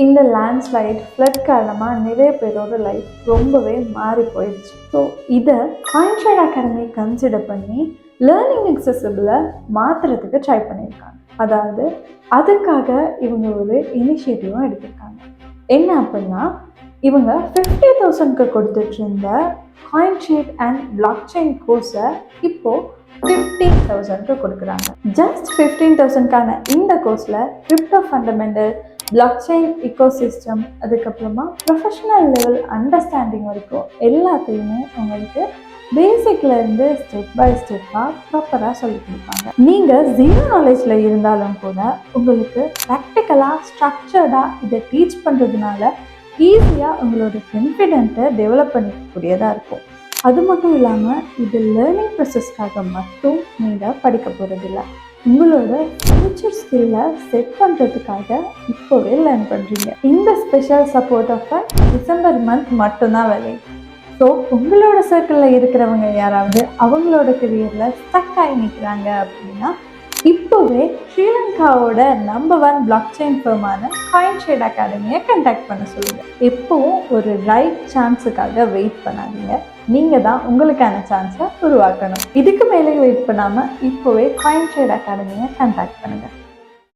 இந்த landslide flood காரணமாக நிறைய பேரோட லைஃப் ரொம்பவே மாறி போயிடுச்சு. ஸோ இதை காயின்ஷைட் அகாடமி கன்சிடர் பண்ணி லேர்னிங் அக்சசபிளை மாற்றுறதுக்கு ட்ரை பண்ணியிருக்காங்க. அதாவது அதுக்காக இவங்க ஒரு இனிஷியேட்டிவும் எடுத்திருக்காங்க. என்ன அப்படின்னா, இவங்க 50,000க்கு கொடுத்துட்டு இருந்த காயின்ஷைட் அண்ட் பிளாக் செயின் கோர்ஸை இப்போது 15,000க்கு கொடுக்குறாங்க. ஜஸ்ட் 15,000க்கான இந்த கோர்ஸில் crypto fundamental, block chain ecosystem, அதுக்கப்புறமா ப்ரொஃபஷனல் லெவல் அண்டர்ஸ்டாண்டிங் வரைக்கும் எல்லாத்தையுமே உங்களுக்கு பேசிக்லேருந்து ஸ்டெப் பை ஸ்டெப்பாக ப்ராப்பராக சொல்லி கொடுப்பாங்க. நீங்கள் ஜீரோ நாலேஜில் இருந்தாலும் கூட உங்களுக்கு ப்ராக்டிக்கலாக ஸ்ட்ரக்சர்டாக இதை டீச் பண்ணுறதுனால ஈஸியாக உங்களோட கான்ஃபிடென்ட்டை டெவலப் பண்ணிக்கக்கூடியதாக இருக்கும். அது மட்டும் இல்லாமல் இது லேர்னிங் ப்ராசஸ்க்காக மட்டும் நீங்கள் படிக்க போகிறதில்ல, உங்களோட ஃபியூச்சர் ஸ்கில்லை செட் பண்ணுறதுக்காக இப்போவே லேர்ன் பண்ணுறீங்க. இந்த special support offer December month மட்டும்தான் வேலை. ஸோ உங்களோட சர்க்கிளில் இருக்கிறவங்க யாராவது அவங்களோட கெரியரில் ஸ்டக் ஆகி நிற்கிறாங்க அப்படின்னா இப்போவே ஸ்ரீலங்காவோட நம்பர் 1 பிளாக் செயின் ஃபர்மான காயின்ஷைட் அகாடமியை கான்டாக்ட் பண்ண சொல்லுங்கள். எப்போவும் ஒரு ரைட் சான்ஸுக்காக வெயிட் பண்ணாதீங்க. நீங்கள் தான் உங்களுக்கான சான்ஸை உருவாக்கணும். இதுக்கு மேலே வெயிட் பண்ணாமல் இப்போவே காயின்ஷைட் அகாடமியை கான்டாக்ட் பண்ணுங்கள்.